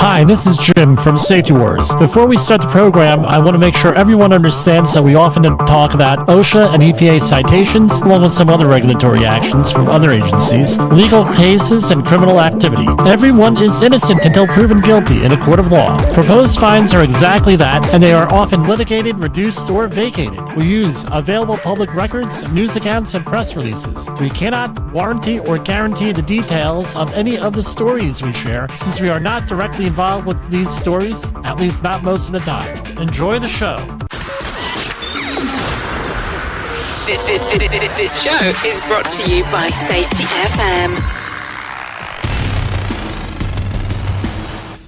Hi, this is Jim from Safety Wars. Before we start the program, I want to make sure everyone understands that we often talk about OSHA and EPA citations, along with some other regulatory actions from other agencies, legal cases, and criminal activity. Everyone is innocent until proven guilty in a court of law. Proposed fines are exactly that, and they are often litigated, reduced, or vacated. We use available public records, news accounts, and press releases. We cannot warranty or guarantee the details of any of the stories we share, since we are not directly involved with these stories, at least not most of the time. Enjoy the show. This show is brought to you by Safety FM.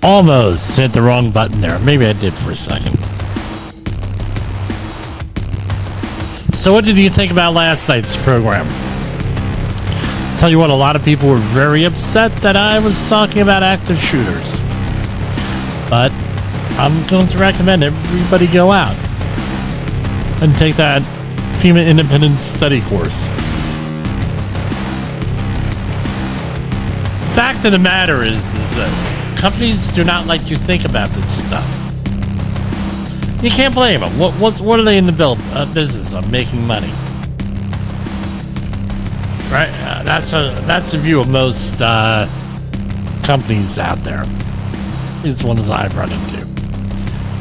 Almost hit the wrong button there. Maybe I did for a second. So what did you think about last night's program? Tell you what, a lot of people were very upset that I was talking about active shooters. But I'm going to recommend everybody go out and take that FEMA Independent Study course. Fact of the matter is this. Companies do not like to think about this stuff. You can't blame them. What are they in the business of? Making money. Right? That's a view of most companies out there. It's one as I've run into.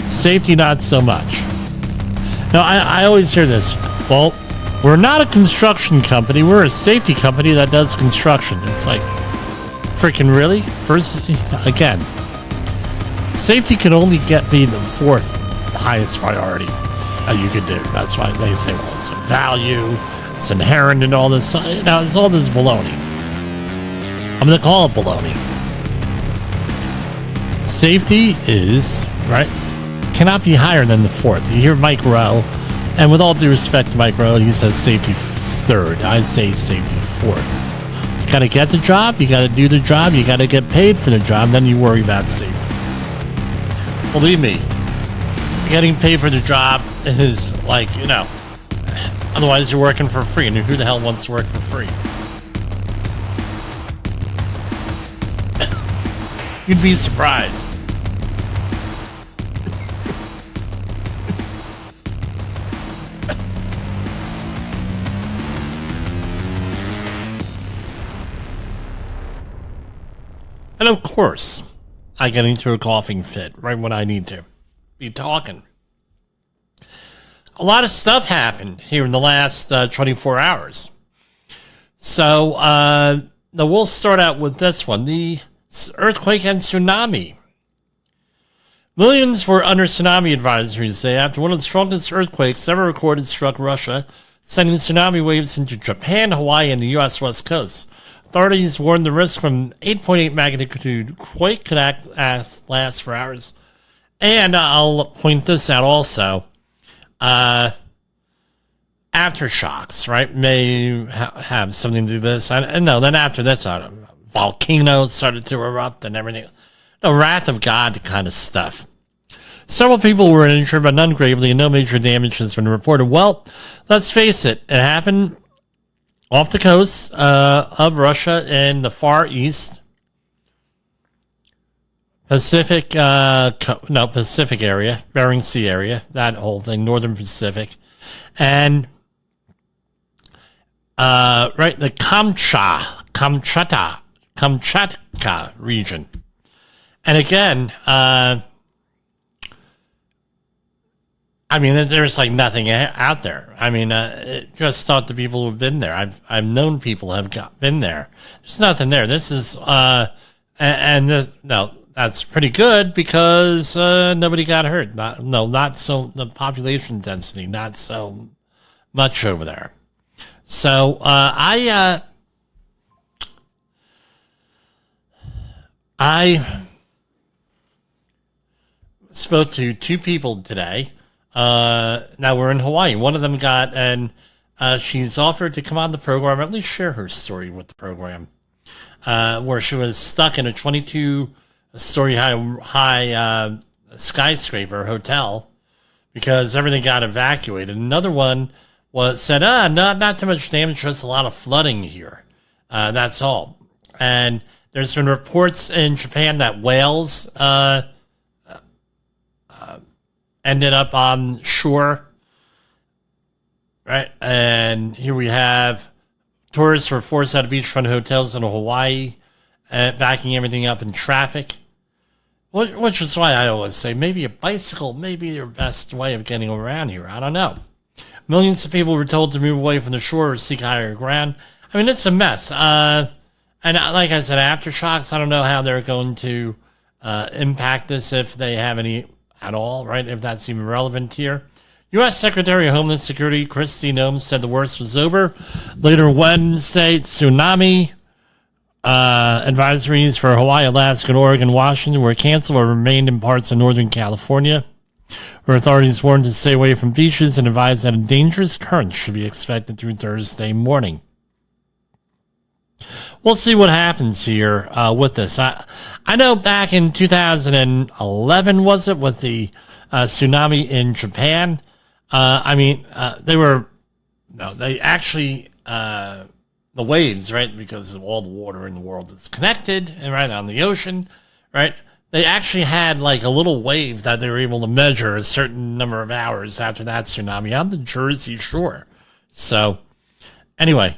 Safety, not so much. Now, I always hear this. Well, we're not a construction company. We're a safety company that does construction. It's like, freaking really? First, again, safety can only be the fourth highest priority that you could do. That's why they say, well, it's a value, it's inherent in all this. Now, it's all this baloney. I'm going to call it baloney. Safety is, right, cannot be higher than the fourth. You hear Mike Rowe, and with all due respect to Mike Rowe, he says safety third. I'd say safety fourth. You got to get the job, you got to do the job, you got to get paid for the job, then you worry about safety. Believe me, getting paid for the job is like, otherwise you're working for free, and who the hell wants to work for free? You'd be surprised. And of course, I get into a coughing fit right when I need to be talking. A lot of stuff happened here in the last 24 hours. So, we'll start out with this one. The earthquake and tsunami. Millions were under tsunami advisories today after one of the strongest earthquakes ever recorded struck Russia, sending tsunami waves into Japan, Hawaii, and the U.S. West Coast. Authorities warned the risk from 8.8 magnitude quake could last for hours. And I'll point this out also. Aftershocks, right, may have something to do with this. And no, then after that's volcanoes started to erupt and everything. The wrath of God kind of stuff. Several people were injured, but none gravely, and no major damage has been reported. Well, let's face it, it happened off the coast of Russia in the Far East. Pacific area, Bering Sea area, that whole thing, Northern Pacific. And, the Kamchatka region. And again, there's like nothing out there. Just thought the people who've been there. I've known people have been there. There's nothing there. This is, that's pretty good because nobody got hurt. Not so, the population density, not so much over there. So I spoke to two people today. Now we're in Hawaii. One of them got, and she's offered to come on the program, or at least share her story with the program, where she was stuck in a 22-story high skyscraper hotel because everything got evacuated. Another one said, not too much damage, just a lot of flooding here. That's all. And There's been reports in Japan that whales ended up on shore, right? And here we have tourists were forced out of beachfront hotels in Hawaii, backing everything up in traffic. Which is why I always say maybe a bicycle may be your best way of getting around here. I don't know. Millions of people were told to move away from the shore or seek higher ground. I mean, it's a mess. And like I said, aftershocks, I don't know how they're going to impact this, if they have any at all, right? If that's even relevant here. U.S. Secretary of Homeland Security Kristi Noem said the worst was over. Later Wednesday, tsunami advisories for Hawaii, Alaska, and Oregon, Washington were canceled or remained in parts of Northern California, where authorities warned to stay away from beaches and advised that a dangerous current should be expected through Thursday morning. We'll see what happens here with this. I know back in 2011, was it, with the tsunami in Japan? The waves, right, because of all the water in the world is connected, and right on the ocean, right, they actually had like a little wave that they were able to measure a certain number of hours after that tsunami on the Jersey Shore. So, anyway,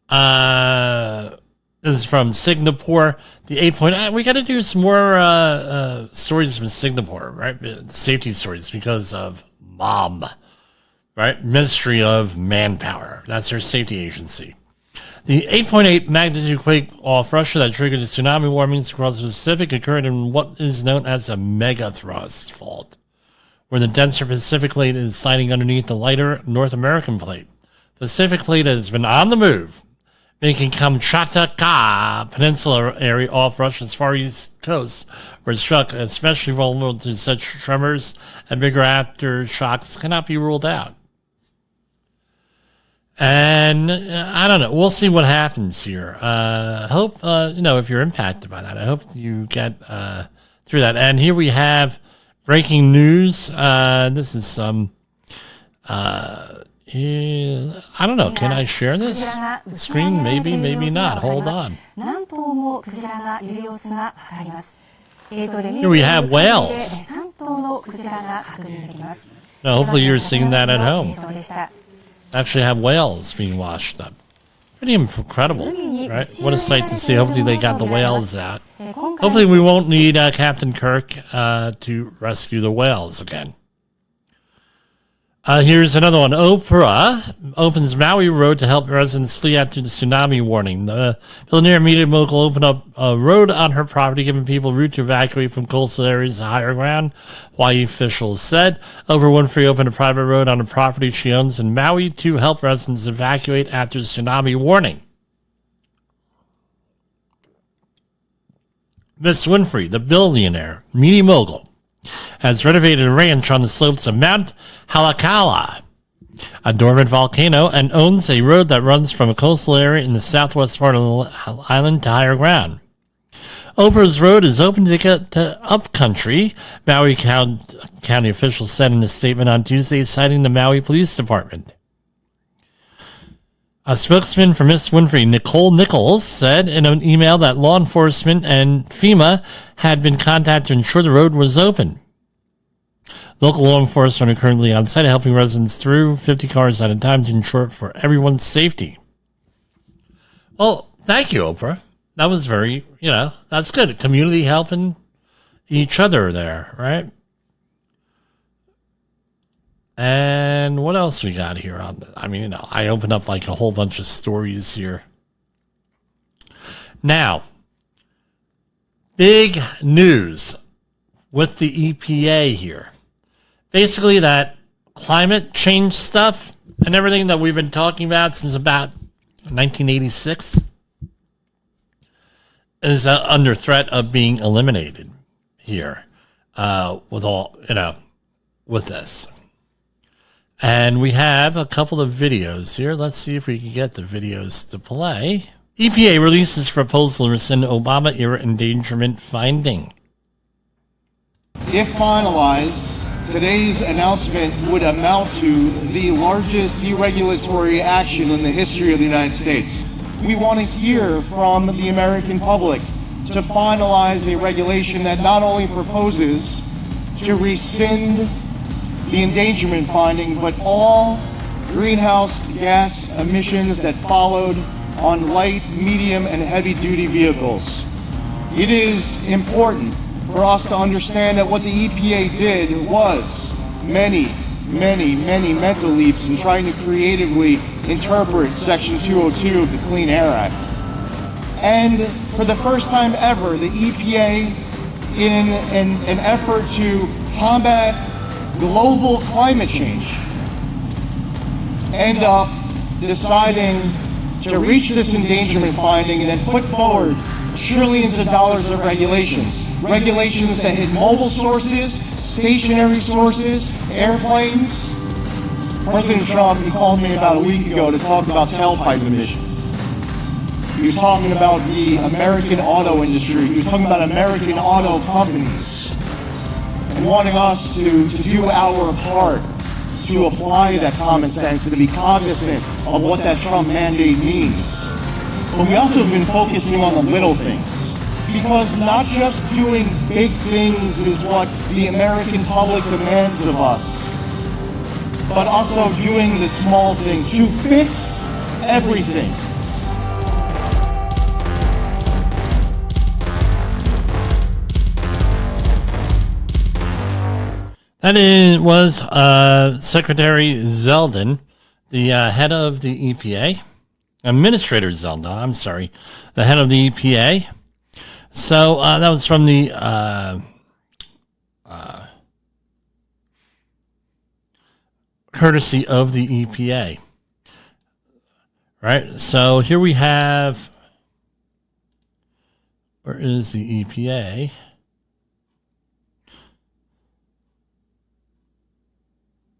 this is from Singapore. The 8 we got to do some more stories from Singapore, right? Safety stories because of MOM, right? Ministry of Manpower. That's their safety agency. The 8.8 magnitude quake off Russia that triggered the tsunami warnings across the Pacific occurred in what is known as a megathrust fault, where the denser Pacific plate is sliding underneath the lighter North American plate. The Pacific plate has been on the move, making Kamchatka Peninsula area off Russia's far east coast, where it struck, especially vulnerable to such tremors, and bigger aftershocks cannot be ruled out. And I don't know. We'll see what happens here. Hope, if you're impacted by that, I hope you get through that. And here we have breaking news. This is some, I don't know. Can I share this screen? Maybe, maybe not. Hold on. Here we have whales. Now, hopefully you're seeing that at home. Actually have whales being washed up. Pretty incredible, right? What a sight to see. Hopefully they got the whales out. Hopefully we won't need Captain Kirk to rescue the whales again. Here's another one. Oprah opens Maui Road to help residents flee after the tsunami warning. The billionaire media mogul opened up a road on her property, giving people a route to evacuate from coastal areas to higher ground, Hawaii officials said. Oprah Winfrey opened a private road on a property she owns in Maui to help residents evacuate after the tsunami warning. Miss Winfrey, the billionaire media mogul, has renovated a ranch on the slopes of Mount Halakala, a dormant volcano, and owns a road that runs from a coastal area in the southwest part of the island to higher ground. Oprah's road is open to get to upcountry, Maui County officials said in a statement on Tuesday, citing the Maui Police Department. A spokesman for Miss Winfrey, Nicole Nichols, said in an email that law enforcement and FEMA had been contacted to ensure the road was open. Local law enforcement are currently on site helping residents through 50 cars at a time to ensure for everyone's safety. Well, thank you, Oprah. That was very, that's good. Community helping each other there, right? And what else we got here on I opened up like a whole bunch of stories here. Now, big news with the EPA here. Basically that climate change stuff and everything that we've been talking about since about 1986 is under threat of being eliminated here with this. And we have a couple of videos here. Let's see if we can get the videos to play. EPA releases proposal to rescind Obama-era endangerment finding. If finalized, today's announcement would amount to the largest deregulatory action in the history of the United States. We want to hear from the American public. to finalize a regulation that not only proposes to rescind the endangerment finding, but all greenhouse gas emissions that followed on light, medium, and heavy-duty vehicles. It is important for us to understand that what the EPA did was many mental leaps in trying to creatively interpret Section 202 of the Clean Air Act. And for the first time ever, the EPA, in an effort to combat global climate change, end up deciding to reach this endangerment finding and then put forward trillions of dollars of regulations that hit mobile sources, stationary sources, airplanes. President Trump, he called me about a week ago to talk about tailpipe emissions. He was talking about the American auto industry. He was talking about American auto companies and wanting us to do our part to apply that common sense, to be cognizant of what that Trump mandate means. But we also have been focusing on the little things, because not just doing big things is what the American public demands of us, but also doing the small things to fix everything. That was Secretary Zeldin, the head of the EPA. Administrator Zeldin, I'm sorry, the head of the EPA. So that was from the courtesy of the EPA. Right, so here we have, where is the EPA?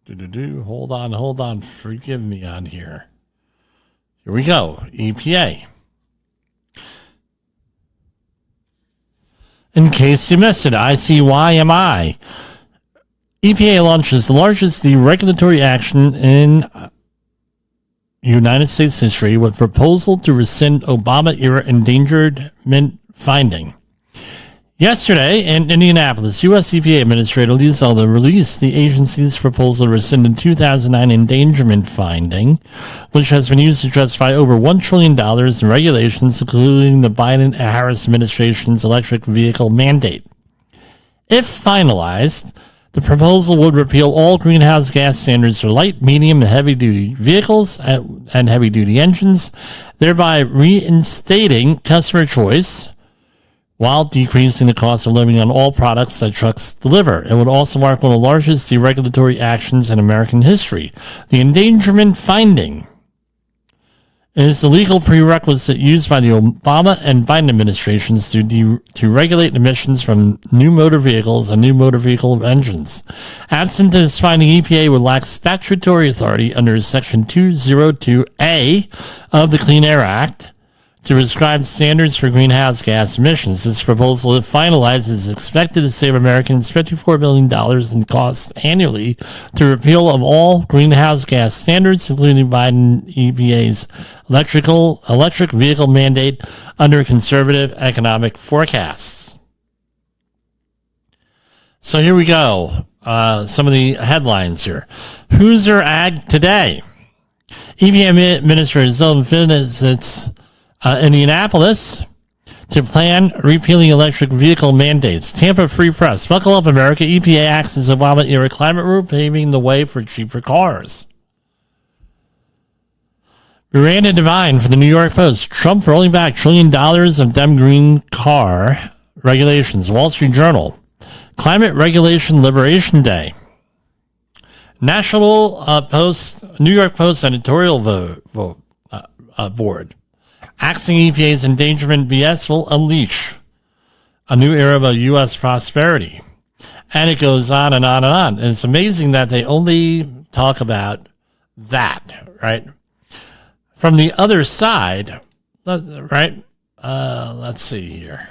Hold on, forgive me on here. Here we go, EPA. In case you missed it, ICYMI. EPA launches the largest deregulatory action in United States history with proposal to rescind Obama-era endangerment finding. Yesterday in Indianapolis, U.S. EPA Administrator Lee Zeldin released the agency's proposal to rescind the 2009 endangerment finding, which has been used to justify over $1 trillion in regulations, including the Biden-Harris administration's electric vehicle mandate. If finalized, the proposal would repeal all greenhouse gas standards for light, medium, and heavy-duty vehicles and heavy-duty engines, thereby reinstating customer choice while decreasing the cost of living on all products that trucks deliver. It would also mark one of the largest deregulatory actions in American history. The endangerment finding is the legal prerequisite used by the Obama and Biden administrations to regulate emissions from new motor vehicles and new motor vehicle engines. Absent this finding, EPA would lack statutory authority under Section 202A of the Clean Air Act to prescribe standards for greenhouse gas emissions. This proposal, if finalized, is expected to save Americans $54 billion in costs annually through repeal of all greenhouse gas standards, including Biden EPA's electric vehicle mandate under conservative economic forecasts. So here we go. Some of the headlines here. Hoosier Ag Today. EPA Administrator Zeldin visits Indianapolis to plan repealing electric vehicle mandates. Tampa Free Press. Buckle up, America. EPA acts as Obama-era climate rule, paving the way for cheaper cars. Miranda Devine for the New York Post. Trump rolling back $1 trillion of Dem Green car regulations. Wall Street Journal. Climate Regulation Liberation Day. National Post, New York Post editorial board. Axing EPA's endangerment BS will unleash a new era of U.S. prosperity. And it goes on and on and on. And it's amazing that they only talk about that, right? From the other side, right? Let's see here.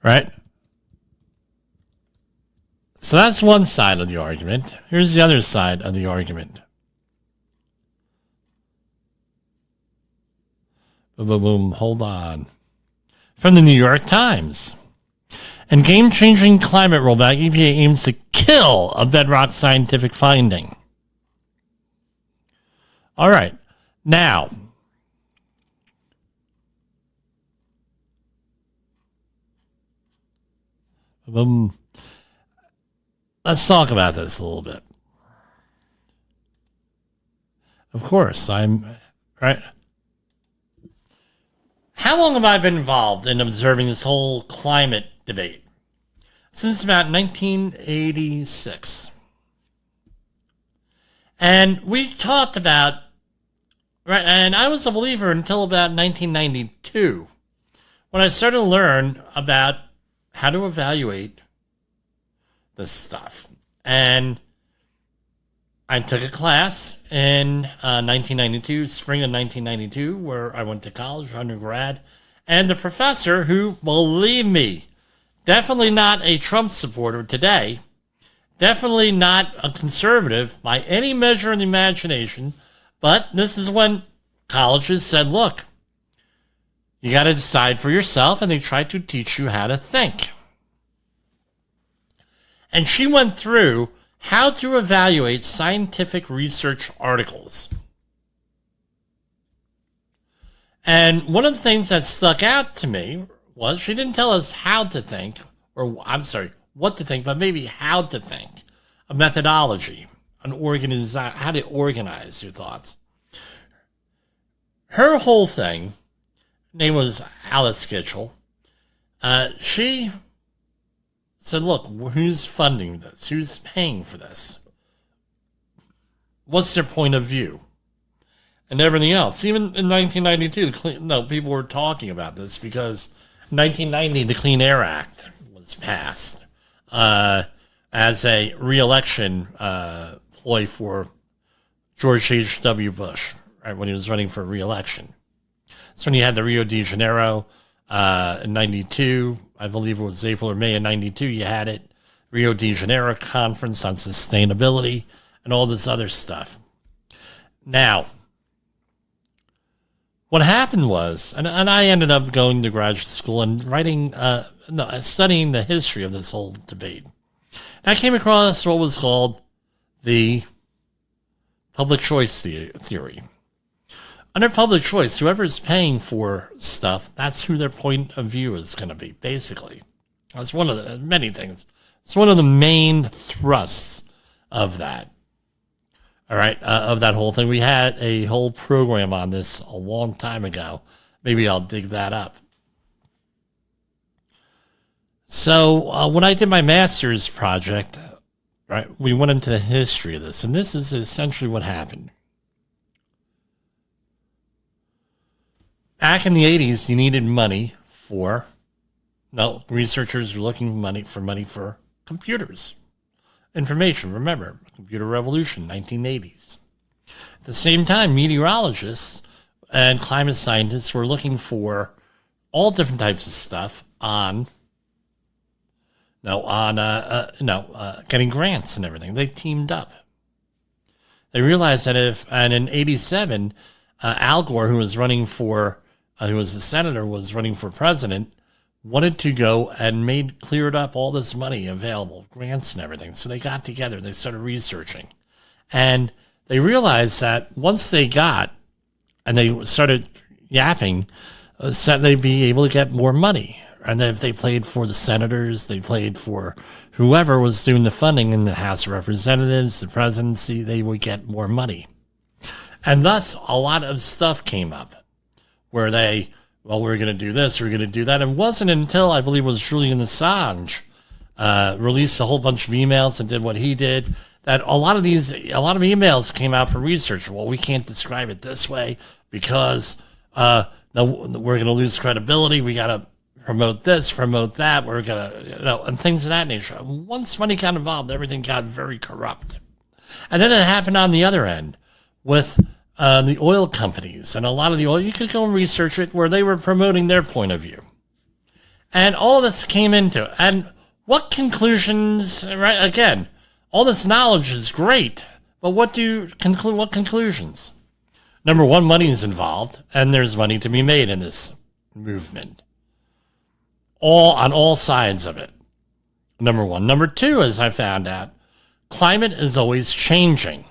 Right? So that's one side of the argument. Here's the other side of the argument. Boom, boom, boom. Hold on. From the New York Times. In game-changing climate rollback, EPA aims to kill a bedrock scientific finding. All right. Now, let's talk about this a little bit. Of course, right. How long have I been involved in observing this whole climate debate? Since about 1986. And we talked about, right, and I was a believer until about 1992, when I started to learn about how to evaluate this stuff. And I took a class in 1992, spring of 1992, where I went to college, undergrad, and the professor, who, believe me, definitely not a Trump supporter today, definitely not a conservative by any measure in the imagination, but this is when colleges said, look, you got to decide for yourself, and they tried to teach you how to think. And she went through how to evaluate scientific research articles. And one of the things that stuck out to me was she didn't tell us how to think, or I'm sorry, what to think, but maybe how to think, a methodology, how to organize your thoughts. Her whole thing, name was Alice Skitchell, she said, look, who's funding this? Who's paying for this? What's their point of view? And everything else. Even in 1992, people were talking about this because in 1990, the Clean Air Act was passed as a re-election ploy for George H.W. Bush, right, when he was running for re-election. So when you had the Rio de Janeiro in 92, I believe it was April or May of 92, you had it, Rio de Janeiro Conference on Sustainability and all this other stuff. Now, what happened was, and I ended up going to graduate school and studying the history of this whole debate. And I came across what was called the public choice theory. Under public choice, whoever's paying for stuff, that's who their point of view is going to be, basically. That's one of the many things. It's one of the main thrusts of that. All right, of that whole thing. We had a whole program on this a long time ago. Maybe I'll dig that up. So when I did my master's project, right, we went into the history of this, and this is essentially what happened. Back in the 80s, you needed money for, researchers were looking for money for computers. Information, remember, computer revolution, 1980s. At the same time, meteorologists and climate scientists were looking for all different types of stuff on getting grants and everything. They teamed up. They realized that and in 87, Al Gore, who was the senator, was running for president, wanted to go and cleared up all this money available, grants and everything. So they got together, they started researching. And they realized that once they got, and they started yapping, they'd be able to get more money. And if they played for the senators, they played for whoever was doing the funding in the House of Representatives, the presidency, they would get more money. And thus, a lot of stuff came up where we're going to do this, we're going to do that. It wasn't until, I believe it was Julian Assange, released a whole bunch of emails and did what he did, that a lot of emails came out for research. Well, we can't describe it this way because we're going to lose credibility. We got to promote this, promote that. We're going to, and things of that nature. Once money got involved, everything got very corrupt. And then it happened on the other end with the oil companies, and a lot of the oil, you could go and research it, where they were promoting their point of view. And all this came into it. And what conclusions, right? Again, all this knowledge is great, but what conclusions? Number one, money is involved, and there's money to be made in this movement. On all sides of it. Number one. Number two, as I found out, climate is always changing.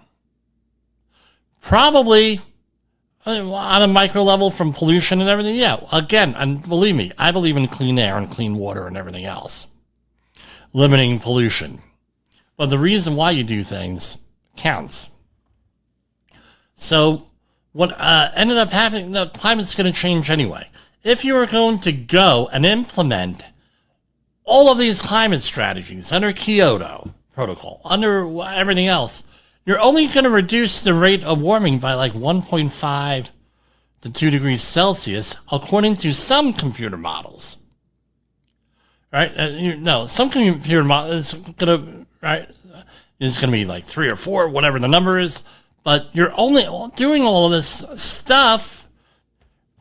Probably on a micro level from pollution and everything. Yeah, again, and believe me, I believe in clean air and clean water and everything else. Limiting pollution. But the reason why you do things counts. So what ended up happening, the climate's going to change anyway. If you are going to go and implement all of these climate strategies under Kyoto Protocol, under everything else, you're only going to reduce the rate of warming by like 1.5 to 2 degrees Celsius, according to some computer models. Right? Some computer model is going to, right? It's going to be like 3 or 4, whatever the number is. But you're only doing all of this stuff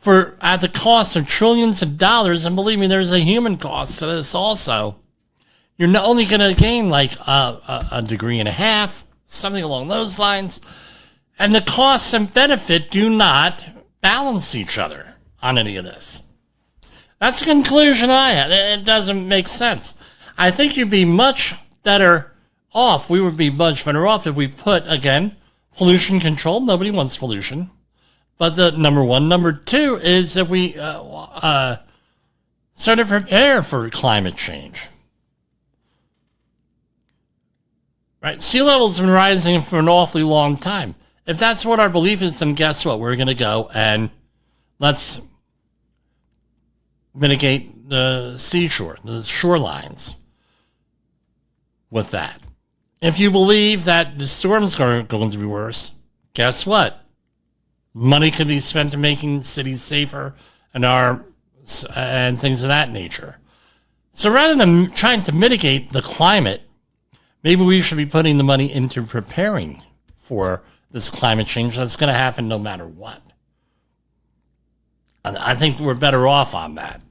at the cost of trillions of dollars, and believe me, there's a human cost to this also. You're not only going to gain like a degree and a half, something along those lines, and the cost and benefit do not balance each other on any of this. That's the conclusion I had. It doesn't make sense. I think you'd be much better off. We would be much better off if we put, again, pollution control. Nobody wants pollution. But the number one. Number two is if we sort of prepare for climate change. Right? Sea levels have been rising for an awfully long time. If that's what our belief is, then guess what? We're going to go and let's mitigate the seashore, the shorelines with that. If you believe that the storms are going to be worse, guess what? Money could be spent to making cities safer and things of that nature. So rather than trying to mitigate the climate, maybe we should be putting the money into preparing for this climate change that's going to happen no matter what. And I think we're better off on that.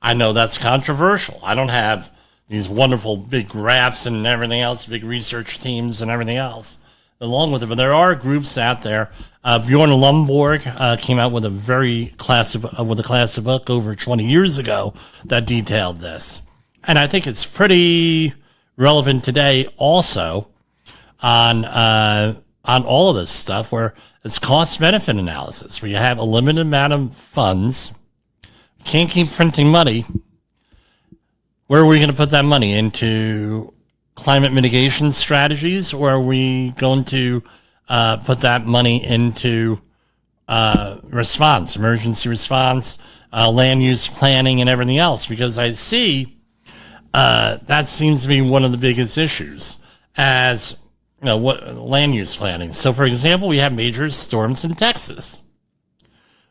I know that's controversial. I don't have these wonderful big graphs and everything else, big research teams and everything else along with it. But there are groups out there. Bjorn Lomborg came out with a classic book over 20 years ago that detailed this. And I think it's pretty relevant today also on all of this stuff where it's cost-benefit analysis, where you have a limited amount of funds, can't keep printing money. Where are we going to put that money? Into climate mitigation strategies, or are we going to put that money into emergency response, land use planning, and everything else? Because I see that seems to be one of the biggest issues as what land use planning. So, for example, we have major storms in Texas.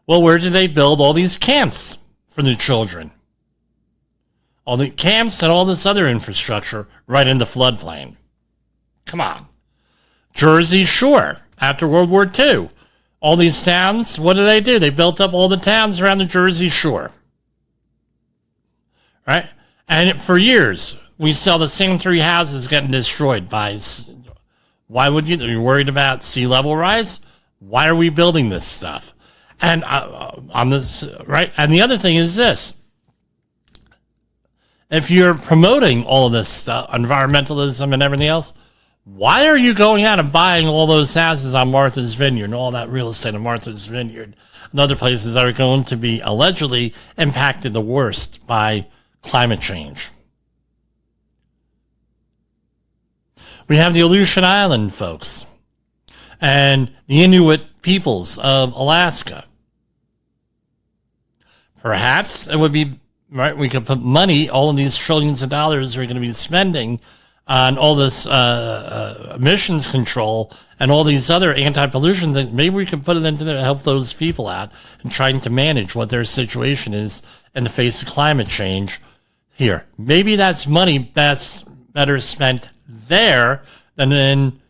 Well, where do they build all these camps for the children? All the camps and all this other infrastructure right in the floodplain. Come on. Jersey Shore, after World War II. All these towns, what do? They built up all the towns around the Jersey Shore. Right? And for years, we saw the same 3 houses getting destroyed by... Why would you? You're worried about sea level rise? Why are we building this stuff? And on this, right? And the other thing is this. If you're promoting all of this stuff, environmentalism and everything else, why are you going out and buying all those houses on Martha's Vineyard and all that real estate on Martha's Vineyard and other places that are going to be allegedly impacted the worst by climate change? We have the Aleutian Island folks and the Inuit peoples of Alaska. Perhaps it would be right. We could put money, all of these trillions of dollars we're going to be spending on all this emissions control and all these other anti-pollution things. Maybe we could put it into to help those people out and trying to manage what their situation is in the face of climate change here. Maybe that's money that's better spent there than in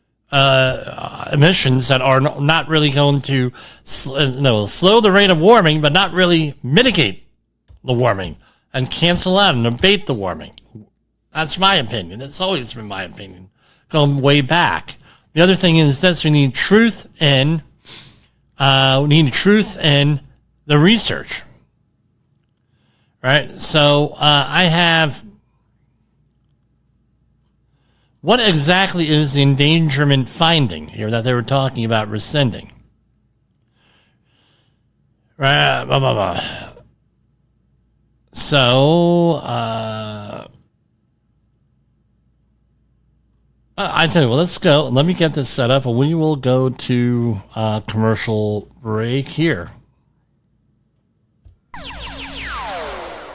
emissions that are not really going to slow the rate of warming, but not really mitigate the warming and cancel out and abate the warming. That's my opinion. It's always been my opinion, going way back. The other thing is this: we need truth in We need truth in the research. Right? So I have... What exactly is the endangerment finding here that they were talking about rescinding? Right, blah, blah, blah. So, I tell you what, let's go. Let me get this set up, and we will go to commercial break here.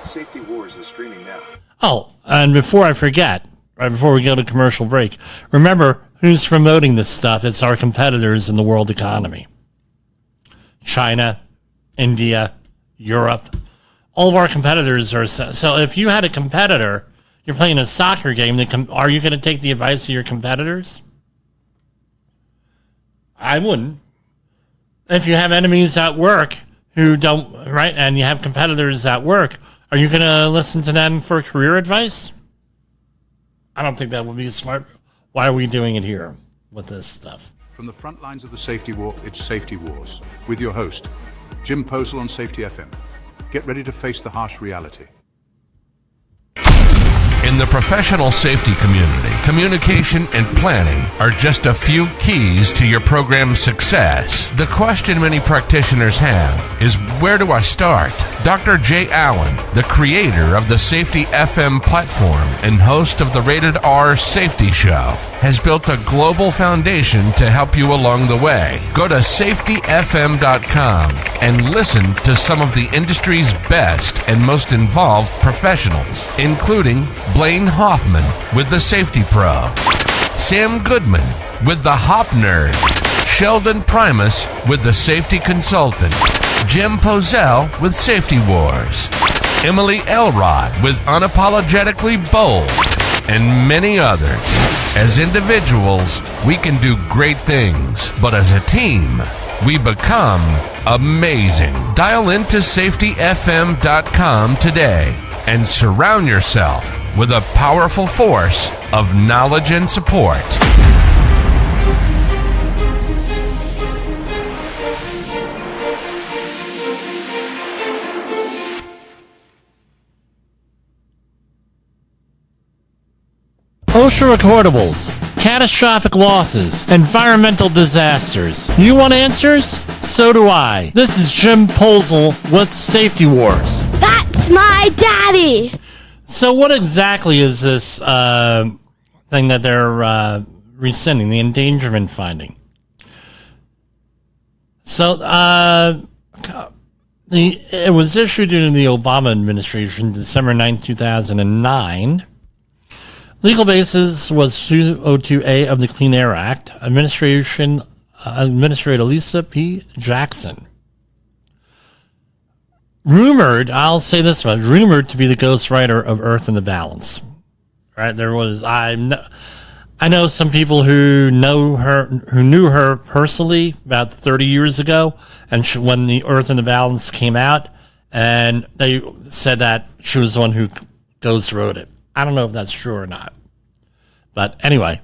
Safety Wars is streaming now. Oh, and before I forget, right before we go to commercial break, remember who's promoting this stuff. It's our competitors in the world economy. China, India, Europe. All of our competitors are... So if you had a competitor, you're playing a soccer game, are you going to take the advice of your competitors? I wouldn't. If you have enemies at work who don't, right, and you have competitors at work, are you going to listen to them for career advice? I don't think that would be smart. Why are we doing it here with this stuff? From the front lines of the safety war, it's Safety Wars, with your host, Jim Posel on Safety FM. Get ready to face the harsh reality. In the professional safety community, communication and planning are just a few keys to your program's success. The question many practitioners have is, where do I start? Dr. Jay Allen, the creator of the Safety FM platform and host of the Rated R Safety Show, has built a global foundation to help you along the way. Go to safetyfm.com and listen to some of the industry's best and most involved professionals, including Blaine Hoffman with the Safety Pro, Sam Goodman with the Hop Nerd, Sheldon Primus with the Safety Consultant, Jim Posel with Safety Wars, Emily Elrod with Unapologetically Bold, and many others. As individuals, we can do great things, but as a team, we become amazing. Dial into safetyfm.com today and surround yourself with a powerful force of knowledge and support. OSHA recordables, catastrophic losses, environmental disasters. You want answers? So do I. This is Jim Posel with Safety Wars. That's my daddy! So what exactly is this thing that they're rescinding, the endangerment finding? So it was issued during the Obama administration, December 9, 2009. Legal basis was 202A of the Clean Air Act. Administrator Lisa P. Jackson. Rumored, I'll say this much, rumored to be the ghostwriter of Earth in the Balance. Right? There was, I know some people who knew her personally about 30 years ago, and when the Earth in the Balance came out, and they said that she was the one who ghostwrote it. I don't know if that's true or not. But anyway,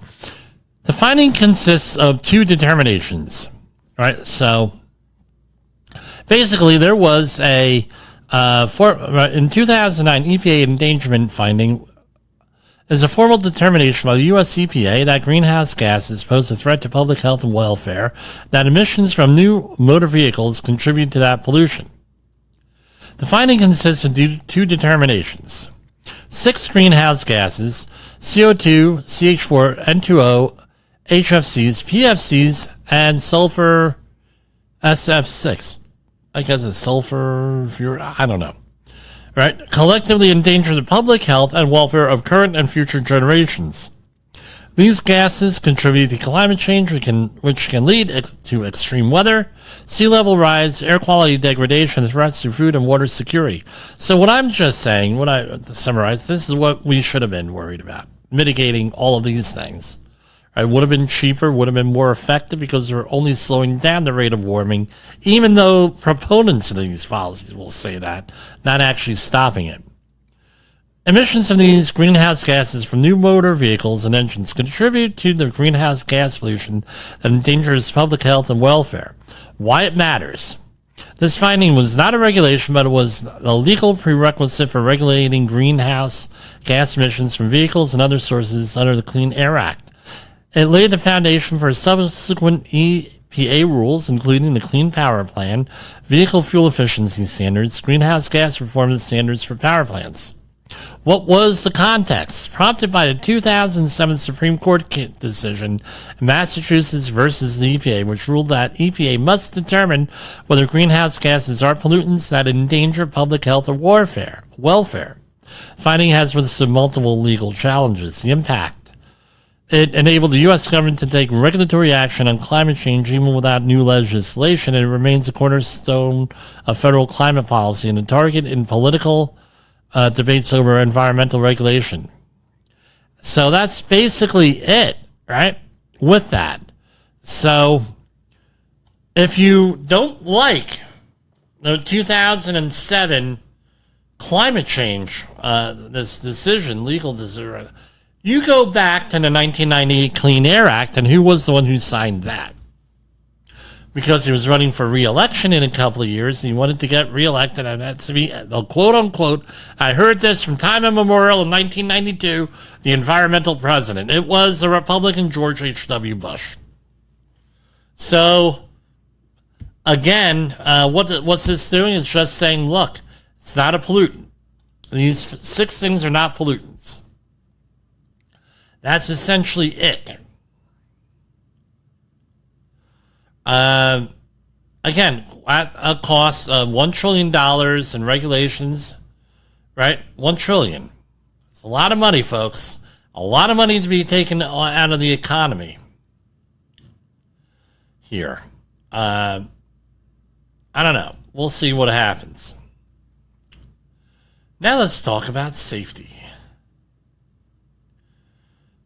the finding consists of two determinations. Right? So basically, there was in 2009, EPA endangerment finding is a formal determination by the U.S. EPA that greenhouse gases pose a threat to public health and welfare, that emissions from new motor vehicles contribute to that pollution. The finding consists of two determinations. 6 greenhouse gases, CO2, CH4, N2O, HFCs, PFCs, and sulfur SF6. I guess it's sulfur, I don't know. Right? Collectively endanger the public health and welfare of current and future generations. These gases contribute to climate change, which can lead to extreme weather, sea level rise, air quality degradation, threats to food and water security. So what I'm just saying, to summarize, this is what we should have been worried about. Mitigating all of these things. Right? Would have been cheaper, would have been more effective, because we're only slowing down the rate of warming, even though proponents of these policies will say that, not actually stopping it. Emissions of these greenhouse gases from new motor vehicles and engines contribute to the greenhouse gas pollution that endangers public health and welfare. why it matters. This finding was not a regulation, but it was a legal prerequisite for regulating greenhouse gas emissions from vehicles and other sources under the Clean Air Act. It laid the foundation for subsequent EPA rules, including the Clean Power Plan, vehicle fuel efficiency standards, greenhouse gas performance standards for power plants. What was the context? Prompted by the 2007 Supreme Court decision, Massachusetts versus the EPA, which ruled that EPA must determine whether greenhouse gases are pollutants that endanger public health or welfare. Finding has withstood multiple legal challenges. The impact. It enabled the U.S. government to take regulatory action on climate change even without new legislation, and it remains a cornerstone of federal climate policy and a target in political debates over environmental regulation. So that's basically it, right? With that. So if you don't like the 2007 climate change, this decision, legal decision, you go back to the 1998 Clean Air Act, and who was the one who signed that? Because he was running for re-election in a couple of years, and he wanted to get re-elected, and that's to be, quote-unquote, I heard this from time immemorial in 1992, the environmental president. It was the Republican George H.W. Bush. So, again, what's this doing? It's just saying, look, it's not a pollutant. These 6 things are not pollutants. That's essentially it. Again, at a cost of $1 trillion in regulations, right? $1 trillion. It's a lot of money, folks. A lot of money to be taken out of the economy here. I don't know. We'll see what happens. Now let's talk about safety.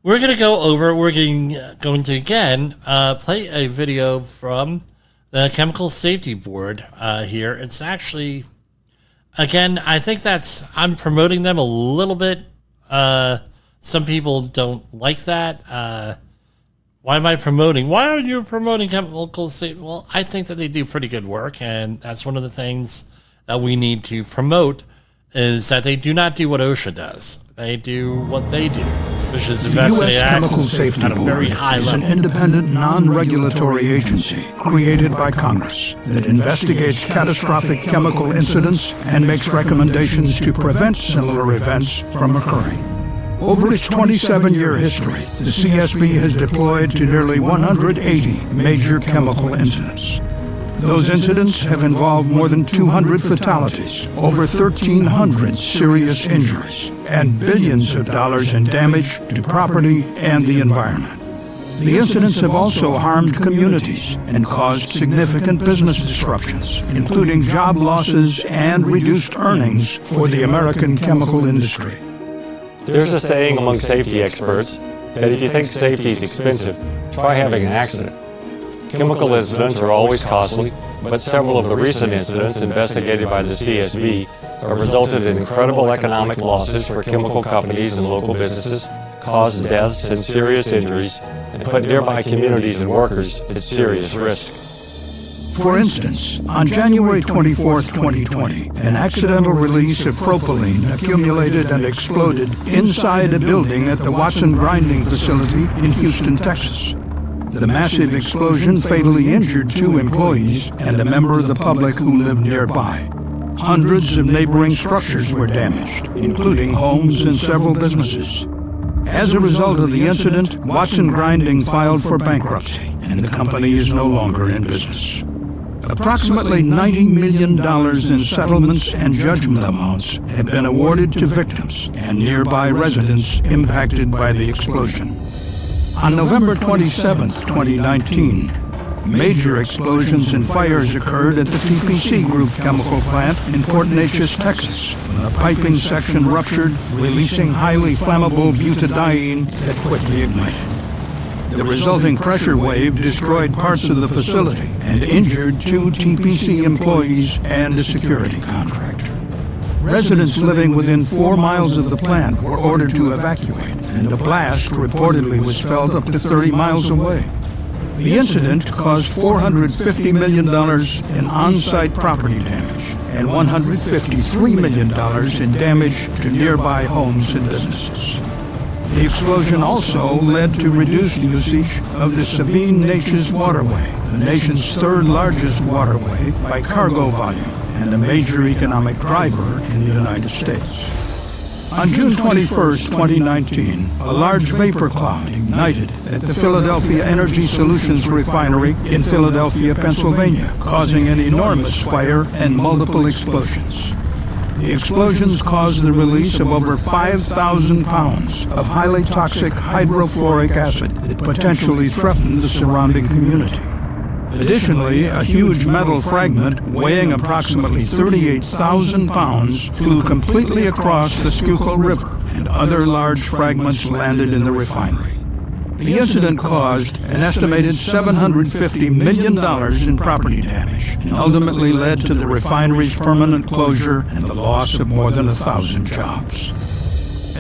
We're going to again play a video from the Chemical Safety Board here. It's actually, again, I think I'm promoting them a little bit. Some people don't like that. Why am I promoting? Why are you promoting Chemical Safety? Well, I think that they do pretty good work, and that's one of the things that we need to promote is that they do not do what OSHA does. They do what they do, which is investigate accidents at a very high level. An independent, non-regulatory agency created by Congress that investigates catastrophic chemical incidents and makes recommendations to prevent similar events from occurring. Over its 27-year history, the CSB has deployed to nearly 180 major chemical incidents. Those incidents have involved more than 200 fatalities, over 1,300 serious injuries, and billions of dollars in damage to property and the environment. The incidents have also harmed communities and caused significant business disruptions, including job losses and reduced earnings for the American chemical industry. There's a saying among safety experts that if you think safety is expensive, try having an accident. Chemical incidents are always costly, but several of the recent incidents investigated by the CSB have resulted in incredible economic losses for chemical companies and local businesses, caused deaths and serious injuries, and put nearby communities and workers at serious risk. For instance, on January 24, 2020, an accidental release of propylene accumulated and exploded inside a building at the Watson Grinding Facility in Houston, Texas. The massive explosion fatally injured 2 employees and a member of the public who lived nearby. Hundreds of neighboring structures were damaged, including homes and several businesses. As a result of the incident, Watson Grinding filed for bankruptcy, and the company is no longer in business. Approximately $90 million in settlements and judgment amounts have been awarded to victims and nearby residents impacted by the explosion. On November 27, 2019, major explosions and fires occurred at the TPC Group chemical plant in Port Neches, Texas, when a piping section ruptured, releasing highly flammable butadiene that quickly ignited. The resulting pressure wave destroyed parts of the facility and injured 2 TPC employees and a security contractor. Residents living within 4 miles of the plant were ordered to evacuate, and the blast reportedly was felt up to 30 miles away. The incident caused $450 million in on-site property damage and $153 million in damage to nearby homes and businesses. The explosion also led to reduced usage of the Sabine-Neches waterway, the nation's third largest waterway by cargo volume and a major economic driver in the United States. On June 21, 2019, a large vapor cloud ignited at the Philadelphia Energy Solutions refinery in Philadelphia, Pennsylvania, causing an enormous fire and multiple explosions. The explosions caused the release of over 5,000 pounds of highly toxic hydrofluoric acid that potentially threatened the surrounding community. Additionally, a huge metal fragment weighing approximately 38,000 pounds flew completely across the Schuylkill River, and other large fragments landed in the refinery. The incident caused an estimated $750 million in property damage and ultimately led to the refinery's permanent closure and the loss of more than 1,000 jobs.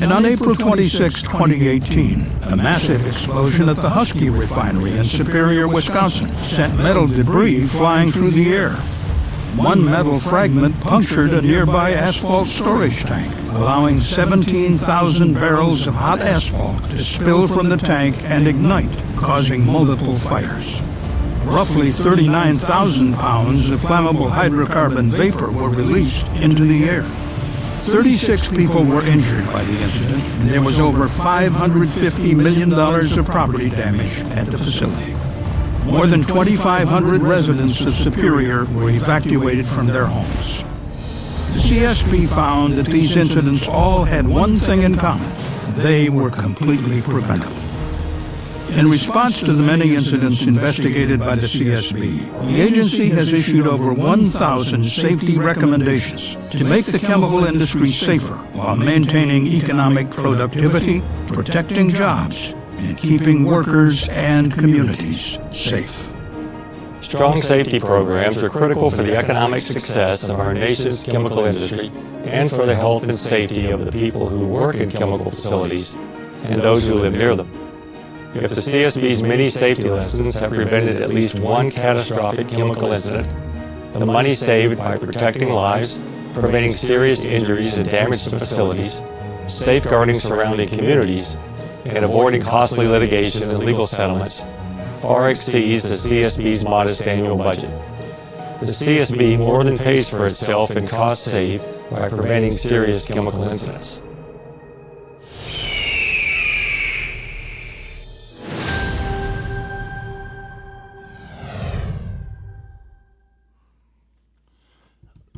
And on April 26, 2018, a massive explosion at the Husky refinery in Superior, Wisconsin, sent metal debris flying through the air. One metal fragment punctured a nearby asphalt storage tank, allowing 17,000 barrels of hot asphalt to spill from the tank and ignite, causing multiple fires. Roughly 39,000 pounds of flammable hydrocarbon vapor were released into the air. 36 people were injured by the incident, and there was over $550 million of property damage at the facility. More than 2,500 residents of Superior were evacuated from their homes. The CSP found that these incidents all had one thing in common: they were completely preventable. In response to the many incidents investigated by the CSB, the agency has issued over 1,000 safety recommendations to make the chemical industry safer while maintaining economic productivity, protecting jobs, and keeping workers and communities safe. Strong safety programs are critical for the economic success of our nation's chemical industry and for the health and safety of the people who work in chemical facilities and those who live near them. If the CSB's many safety lessons have prevented at least one catastrophic chemical incident, the money saved by protecting lives, preventing serious injuries and damage to facilities, safeguarding surrounding communities, and avoiding costly litigation and legal settlements far exceeds the CSB's modest annual budget. The CSB more than pays for itself in costs saved by preventing serious chemical incidents.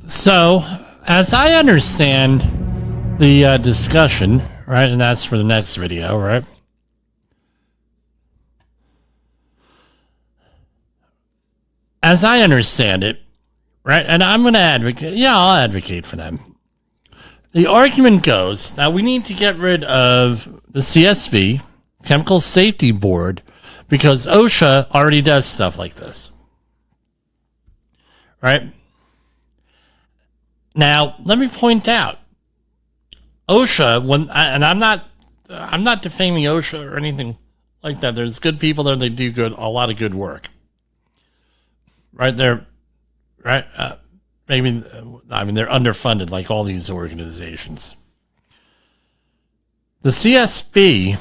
So, as I understand the discussion, right, and that's for the next video, right? As I understand it, right, and I'm going to advocate, I'll advocate for them. The argument goes that we need to get rid of the CSB, Chemical Safety Board, because OSHA already does stuff like this, right? Now, let me point out, OSHA, and I'm not defaming OSHA or anything like that. There's good people there; they do a lot of good work. Right there, right? They're underfunded like all these organizations. The CSB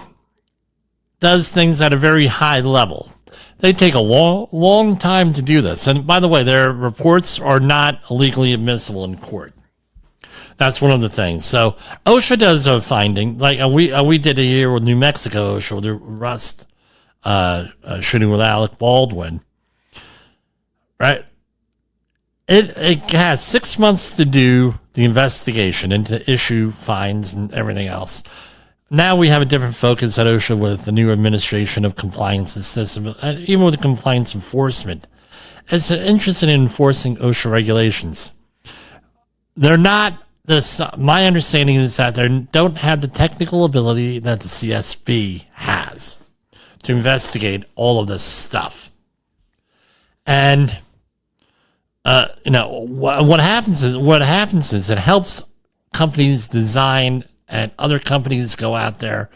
does things at a very high level. They take a long time to do this. And by the way, their reports are not legally admissible in court. That's one of the things. So OSHA does a finding, like we did a year with New Mexico OSHA, with the Rust shooting with Alec Baldwin. Right? It has 6 months to do the investigation and to issue fines and everything else. Now we have a different focus at OSHA with the new administration of compliance system, and even with the compliance enforcement. It's interested in enforcing OSHA regulations. They're not, my understanding is that they don't have the technical ability that the CSB has to investigate all of this stuff. And what happens is it helps companies design, and other companies go out there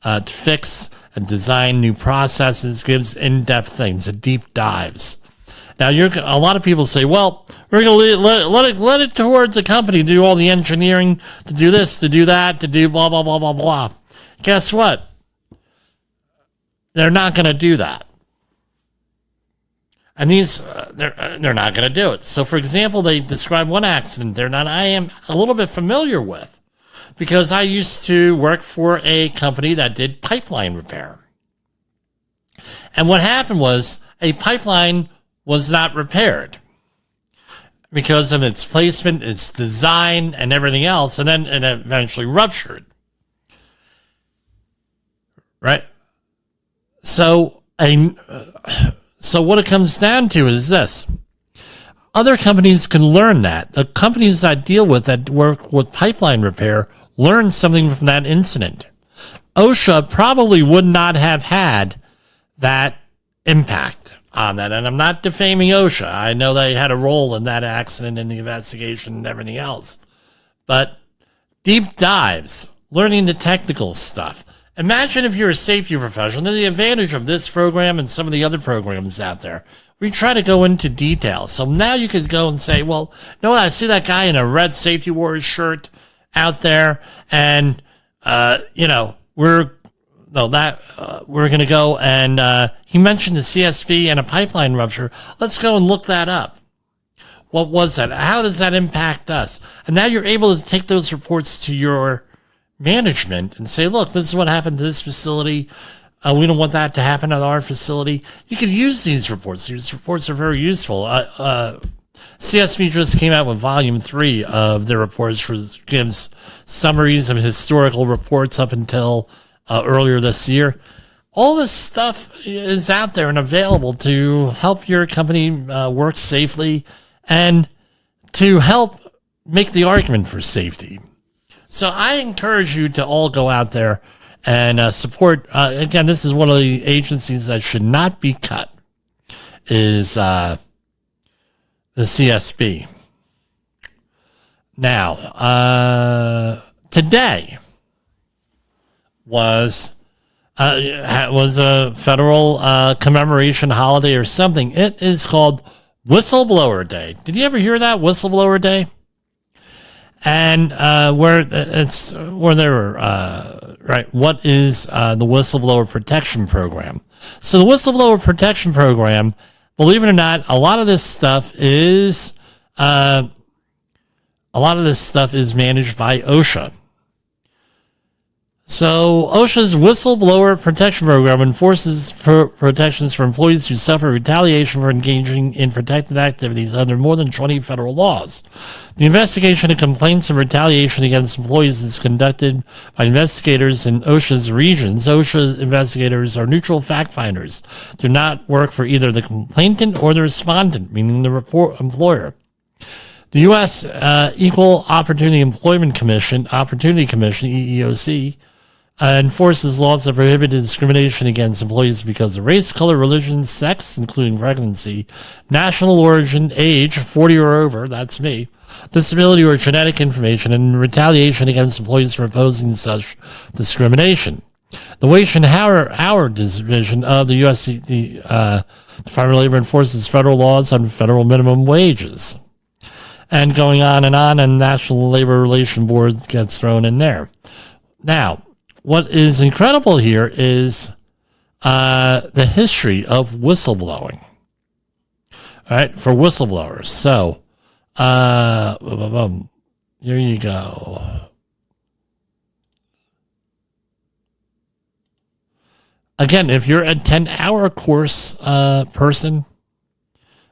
to fix and design new processes, gives in-depth things, deep dives. Now, a lot of people say, well, we're going to let it towards the company to do all the engineering, to do this, to do that, to do blah, blah, blah, blah, blah. Guess what? They're not going to do that. And they're not going to do it. So, for example, they describe one accident there that I am a little bit familiar with because I used to work for a company that did pipeline repair. And what happened was a pipeline was not repaired because of its placement, its design, and everything else, and then it eventually ruptured. Right? So what it comes down to is this. Other companies can learn that. The companies that deal with that work with pipeline repair learn something from that incident. OSHA probably would not have had that impact on that. And I'm not defaming OSHA. I know they had a role in that accident and the investigation and everything else. But deep dives, learning the technical stuff. Imagine if you're a safety professional. The advantage of this program and some of the other programs out there, we try to go into detail. So now you could go and say, well, no, I see that guy in a red Safety Wars shirt out there, and we're going to go and he mentioned the CSV and a pipeline rupture. Let's go and look that up. What was that? How does that impact us? And now you're able to take those reports to your management and say, look, this is what happened to this facility. We don't want that to happen at our facility. You can use these reports. These reports are very useful. CSV just came out with volume 3 of their reports, which gives summaries of historical reports up until earlier this year. All this stuff is out there and available to help your company work safely and to help make the argument for safety. So I encourage you to all go out there and support. Again, this is one of the agencies that should not be cut, is the CSB. Now, today was a federal commemoration holiday or something. It is called Whistleblower Day. Did you ever hear that? Whistleblower Day? And what is the Whistleblower Protection Program? So the Whistleblower Protection Program, believe it or not, a lot of this stuff is managed by OSHA. So OSHA's Whistleblower Protection Program enforces protections for employees who suffer retaliation for engaging in protected activities under more than 20 federal laws. The investigation of complaints of retaliation against employees is conducted by investigators in OSHA's regions. OSHA investigators are neutral fact finders, do not work for either the complainant or the respondent, meaning the employer. The U.S. Equal Opportunity Employment Commission, EEOC, enforces laws that prohibit discrimination against employees because of race, color, religion, sex, including pregnancy, national origin, age, 40 or over, that's me, disability or genetic information, and retaliation against employees for opposing such discrimination. The Wage and Hour Division of the U.S. Department of Labor enforces federal laws on federal minimum wages. And going on, and National Labor Relations Board gets thrown in there. Now, what is incredible here is the history of whistleblowing. All right, for whistleblowers. So, here you go. Again, if you're a 10-hour course person,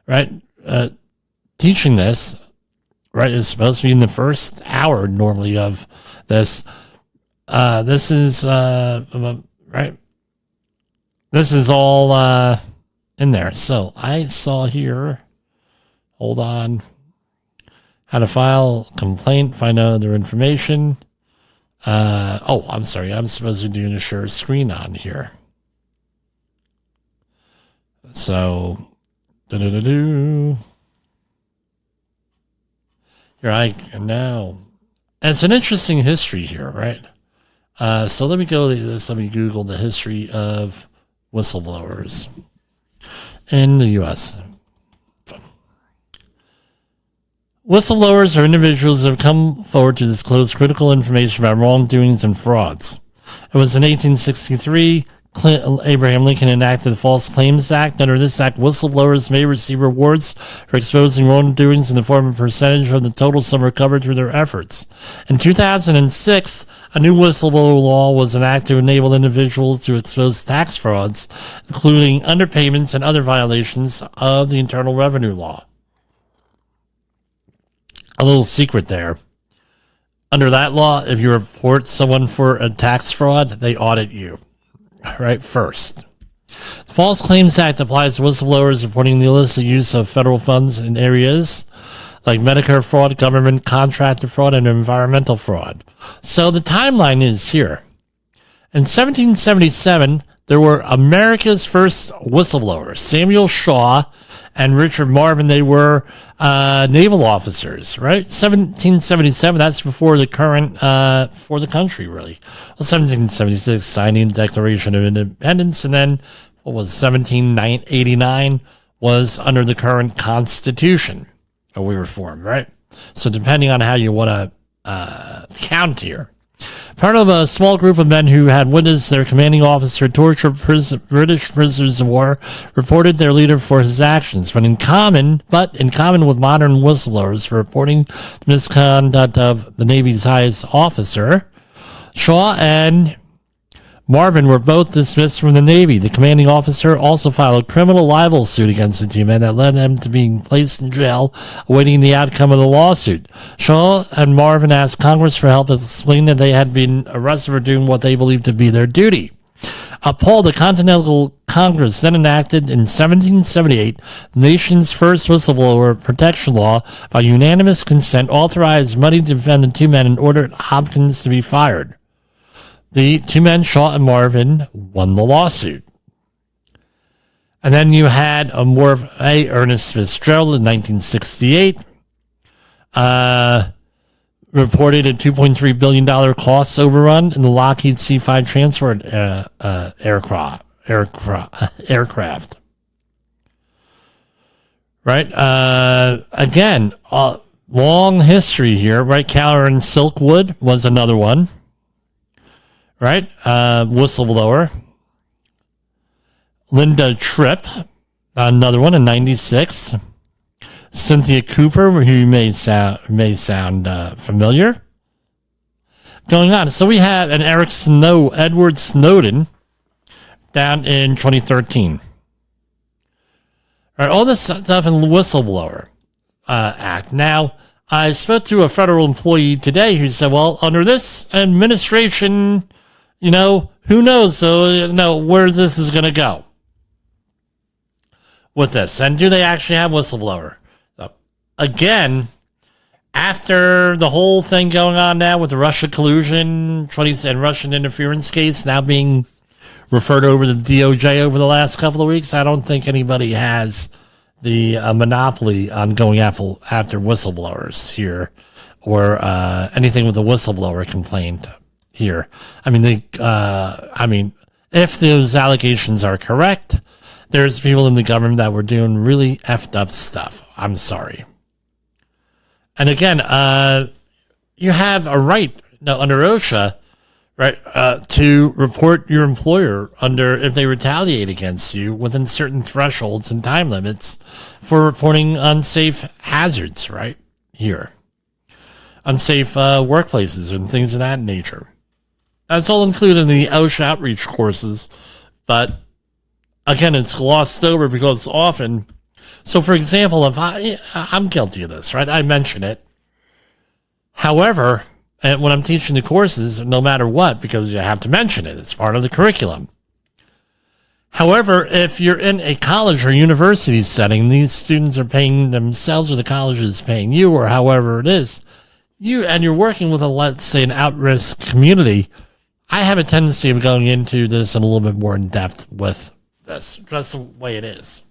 right, teaching this, right, it's supposed to be in the first hour normally of this. This is right. This is all in there. So I saw here. Hold on. How to file complaint, find out other information. I'm sorry. I'm supposed to do a share screen on here. So, here I now. And it's an interesting history here, right? So let me go to this. Let me Google the history of whistleblowers in the U.S. Whistleblowers are individuals that have come forward to disclose critical information about wrongdoings and frauds. It was in 1863, Abraham Lincoln enacted the False Claims Act. Under this act, whistleblowers may receive rewards for exposing wrongdoings in the form of a percentage of the total sum recovered through their efforts. In 2006, a new whistleblower law was enacted to enable individuals to expose tax frauds, including underpayments and other violations of the Internal Revenue Law. A little secret there. Under that law, if you report someone for a tax fraud, they audit you. Right first. The False Claims Act applies to whistleblowers reporting the illicit use of federal funds in areas like Medicare fraud, government contractor fraud, and environmental fraud. So the timeline is here. In 1777, there were America's first whistleblowers, Samuel Shaw and Richard Marvin. They were naval officers, right? 1777, that's before the current, for the country, really. Well, 1776, signing the Declaration of Independence, and then, what was 1789 was under the current Constitution. We were formed, right? So depending on how you want to count here. Part of a small group of men who had witnessed their commanding officer torture British prisoners of war reported their leader for his actions, but in common with modern whistleblowers for reporting the misconduct of the Navy's highest officer, Shaw and Marvin were both dismissed from the Navy. The commanding officer also filed a criminal libel suit against the two men that led him to being placed in jail, awaiting the outcome of the lawsuit. Shaw and Marvin asked Congress for help, explaining that they had been arrested for doing what they believed to be their duty. Appalled, the Continental Congress then enacted in 1778 the nation's first whistleblower protection law. By unanimous consent, authorized money to defend the two men and ordered Hopkins to be fired. The two men, Shaw and Marvin, won the lawsuit. And then you had Ernest Fitzgerald in 1968, reported a $2.3 billion cost overrun in the Lockheed C-5 transport aircraft. Right? Again, long history here, right? Karen Silkwood was another one. Right? Whistleblower. Linda Tripp, another one in 96. Cynthia Cooper, who may sound familiar. Going on. So we have an Edward Snowden down in 2013. All right, all this stuff in the Whistleblower Act. Now, I spoke to a federal employee today who said, well, under this administration, who knows, where this is going to go with this. And do they actually have whistleblower? So, again, after the whole thing going on now with the Russia collusion and Russian interference case now being referred over to the DOJ over the last couple of weeks, I don't think anybody has the monopoly on going after whistleblowers here or anything with a whistleblower complaint here. I mean, if those allegations are correct, there's people in the government that were doing really effed up stuff. I'm sorry. And again, you have a right under OSHA, right, to report your employer if they retaliate against you within certain thresholds and time limits for reporting unsafe hazards, right, here. Unsafe workplaces and things of that nature. That's all included in the OSHA outreach courses, but again, it's glossed over because often, so for example, if I'm guilty of this, right, I mention it. However, and when I'm teaching the courses, no matter what, because you have to mention it, it's part of the curriculum. However, if you're in a college or university setting, these students are paying themselves or the college is paying you or however it is, you're working with let's say, an at-risk community, I have a tendency of going into this in a little bit more in depth with this, just the way it is.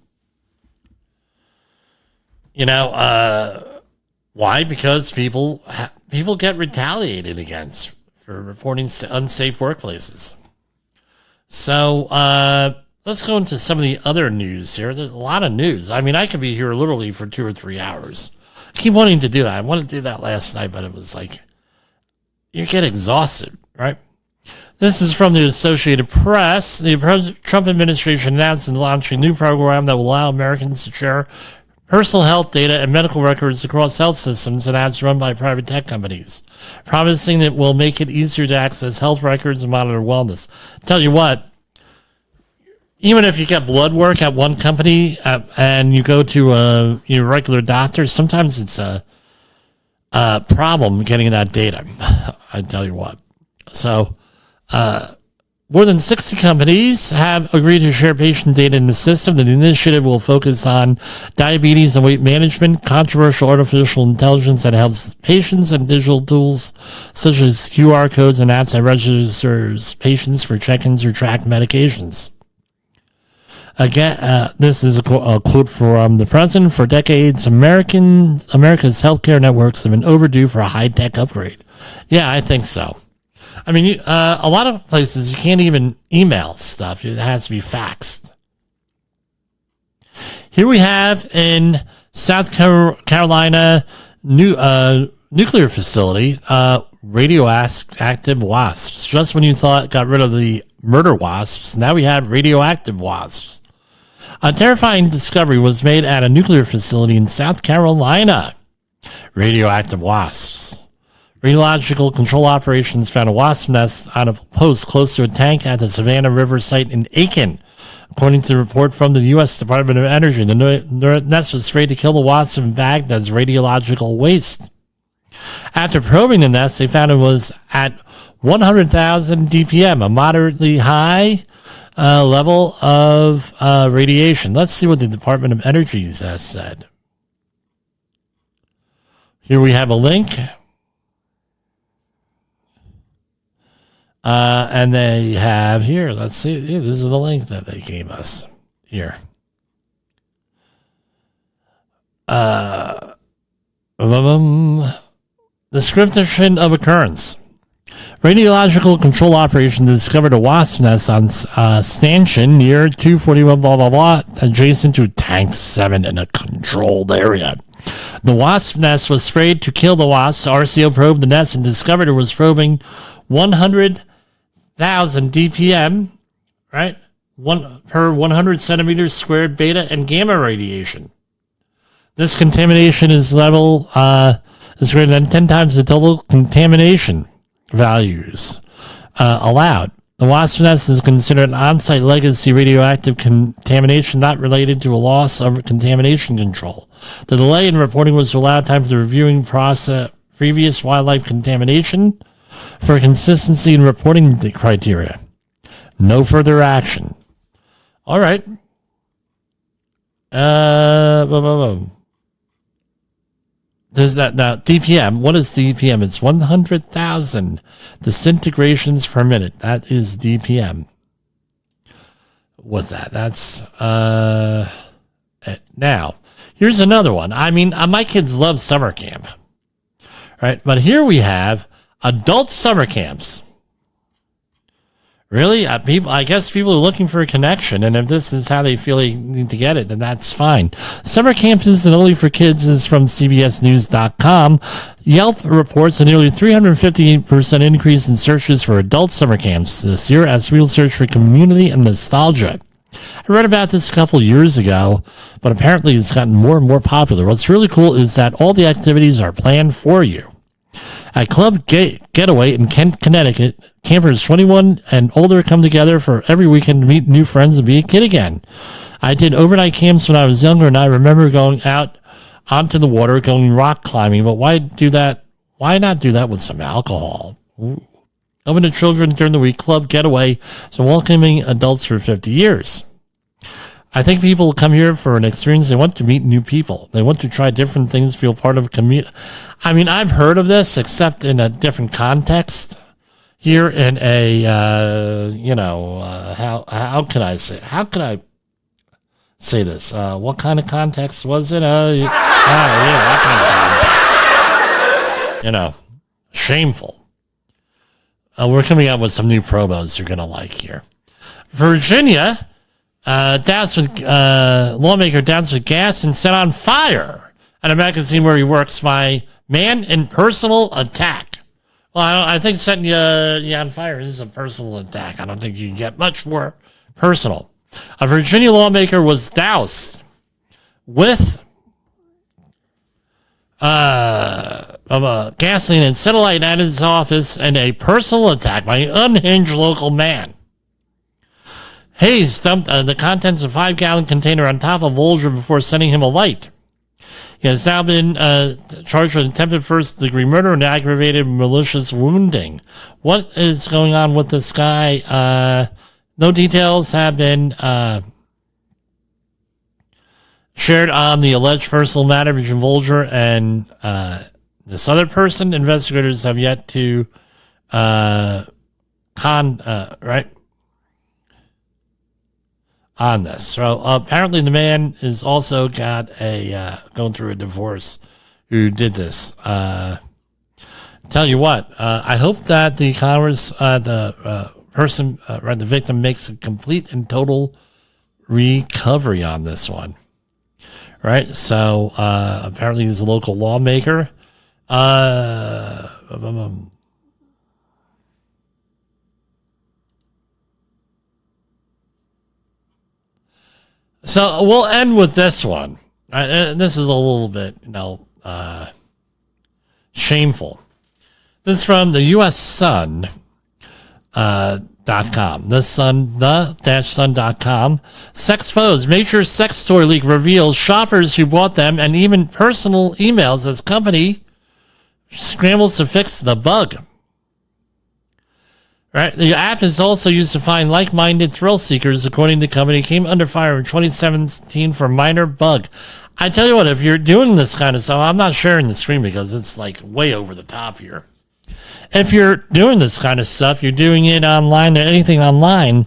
Why? Because people get retaliated against for reporting unsafe workplaces. So let's go into some of the other news here. There's a lot of news. I mean, I could be here literally for 2 or 3 hours. I keep wanting to do that. I wanted to do that last night, but it was like, you get exhausted, right? This is from the Associated Press. The Trump administration announced and launched a new program that will allow Americans to share personal health data and medical records across health systems and apps run by private tech companies, promising it will make it easier to access health records and monitor wellness. Tell you what, even if you get blood work at one company and you go to your regular doctor, sometimes it's a problem getting that data. I tell you what. So, more than 60 companies have agreed to share patient data in the system. The initiative will focus on diabetes and weight management, controversial artificial intelligence that helps patients, and digital tools such as QR codes and apps that registers patients for check-ins or track medications. Again, this is a quote from the president. For decades, America's healthcare networks have been overdue for a high-tech upgrade. Yeah, I think so. I mean, a lot of places you can't even email stuff. It has to be faxed. Here we have in South Carolina nuclear facility, radioactive wasps. Just when you thought got rid of the murder wasps, now we have radioactive wasps. A terrifying discovery was made at a nuclear facility in South Carolina. Radioactive wasps. Radiological control operations found a wasp nest on a post close to a tank at the Savannah River site in Aiken. According to the report from the U.S. Department of Energy, the nest was sprayed to kill the wasps and bagged as radiological waste. After probing the nest, they found it was at 100,000 dpm, a moderately high level of radiation. Let's see what the Department of Energy has said. Here we have a link. And they have here, let's see, this is the link that they gave us here. Description of occurrence. Radiological control operation discovered a wasp nest on stanchion near 241 blah blah blah, adjacent to tank 7 in a controlled area. The wasp nest was sprayed to kill the wasps. RCO probed the nest and discovered it was probing 100,000 dpm, right? Per 100 centimeters squared beta and gamma radiation. This contamination is level is greater than 10 times the total contamination values allowed. The wasp nest is considered an on-site legacy radioactive contamination not related to a loss of contamination control. The delay in reporting was to allow time for the reviewing process previous wildlife contamination for consistency in reporting criteria. No further action. All right. Does that now DPM? What is DPM? It's 100,000 disintegrations per minute. That is DPM. With that, that's it. Now here's another one. I mean, my kids love summer camp, right? But here we have adult summer camps. Really? I guess people are looking for a connection, and if this is how they feel they need to get it, then that's fine. Summer camp isn't only for kids is from CBSNews.com. Yelp reports a nearly 358% increase in searches for adult summer camps this year as people search for community and nostalgia. I read about this a couple years ago, but apparently it's gotten more and more popular. What's really cool is that all the activities are planned for you. At Club Getaway in Kent, Connecticut, campers 21 and older come together for every weekend to meet new friends and be a kid again. I did overnight camps when I was younger, and I remember going out onto the water, going rock climbing, but why do that? Why not do that with some alcohol? Ooh. Open to children during the week, Club Getaway is welcoming adults for 50 years. I think people come here for an experience. They want to meet new people. They want to try different things, feel part of a community. I mean, I've heard of this, except in a different context. Here in a, how can I say this? What kind of context was it? That kind of context. Shameful. We're coming up with some new promos you're going to like here. Virginia, lawmaker doused with gas and set on fire at a magazine where he works by man in personal attack. Well, I think setting you on fire is a personal attack. I don't think you can get much more personal. A Virginia lawmaker was doused with gasoline and set alight at his office in a personal attack by an unhinged local man. Hayes dumped the contents of a 5-gallon container on top of Volger before sending him a light. He has now been charged with attempted first-degree murder and aggravated malicious wounding. What is going on with this guy? No details have been shared on the alleged personal matter between Volger and this other person. Investigators have yet to on this. So apparently the man is also got going through a divorce who did this. Tell you what, I hope that the the victim makes a complete and total recovery on this one. Right? So apparently he's a local lawmaker. So we'll end with this one. This is a little bit, shameful. This is from the U.S. Sun. .com. The-sun.com. Sex photos. Major sex toy leak reveals shoppers who bought them and even personal emails as company scrambles to fix the bug. Right. The app is also used to find like-minded thrill seekers, according to the company. Came under fire in 2017 for minor bug. I tell you what, if you're doing this kind of stuff, I'm not sharing the screen because it's like way over the top here. If you're doing this kind of stuff, you're doing it online or anything online,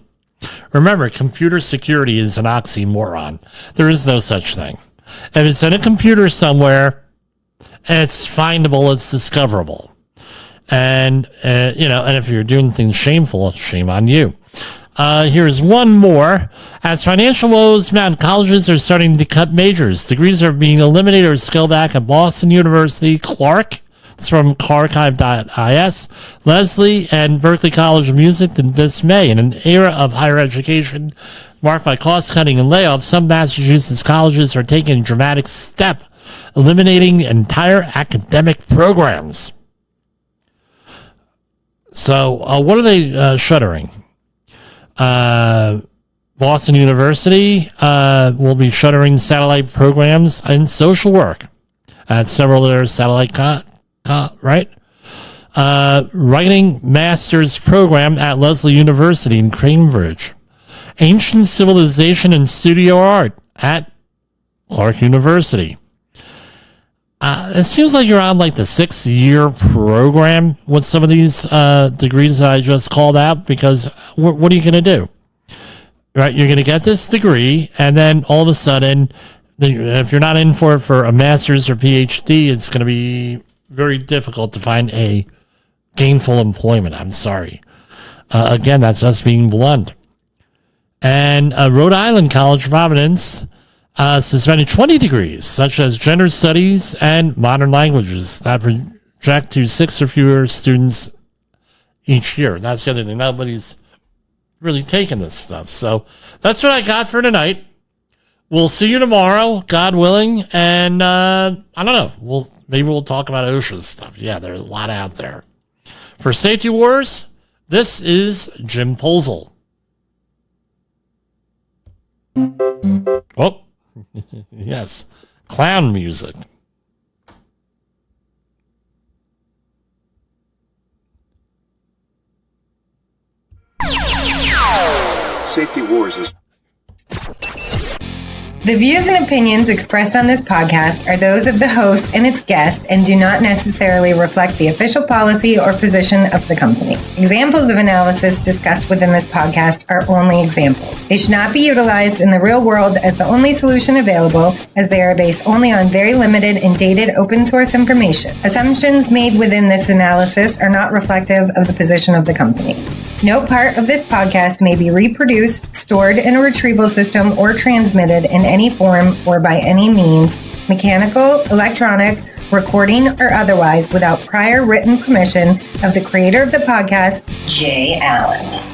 remember, computer security is an oxymoron. There is no such thing. If it's in a computer somewhere, it's findable, it's discoverable. And, and if you're doing things shameful, shame on you. Here's one more. As financial woes mount, colleges are starting to cut majors. Degrees are being eliminated or scaled back at Boston University, Clark. It's from Archive.is. Leslie and Berklee College of Music to dismay. In an era of higher education marked by cost-cutting and layoffs, some Massachusetts colleges are taking a dramatic step, eliminating entire academic programs. So, what are they shuttering? Boston University will be shuttering satellite programs in social work at several of their satellite writing master's program at Leslie University in Cambridge. Ancient civilization and studio art at Clark University. It seems like you're on like the 6-year program with some of these degrees that I just called out, because what are you going to do? Right, you're going to get this degree, and then all of a sudden, if you're not in for a master's or PhD, it's going to be very difficult to find a gainful employment. I'm sorry. Again, that's us being blunt. And Rhode Island College of Providence suspended 20 degrees, such as gender studies and modern languages, that project to 6 or fewer students each year. That's the other thing. Nobody's really taking this stuff. So that's what I got for tonight. We'll see you tomorrow, God willing. And I don't know. Maybe we'll talk about OSHA stuff. Yeah, there's a lot out there. For Safety Wars, this is Jim Posel. Oh. Yes, clown music. Safety Wars is The views and opinions expressed on this podcast are those of the host and its guest and do not necessarily reflect the official policy or position of the company. Examples of analysis discussed within this podcast are only examples. They should not be utilized in the real world as the only solution available, as they are based only on very limited and dated open source information. Assumptions made within this analysis are not reflective of the position of the company. No part of this podcast may be reproduced, stored in a retrieval system, or transmitted in any form or by any means, mechanical, electronic, recording, or otherwise, without prior written permission of the creator of the podcast, Jay Allen.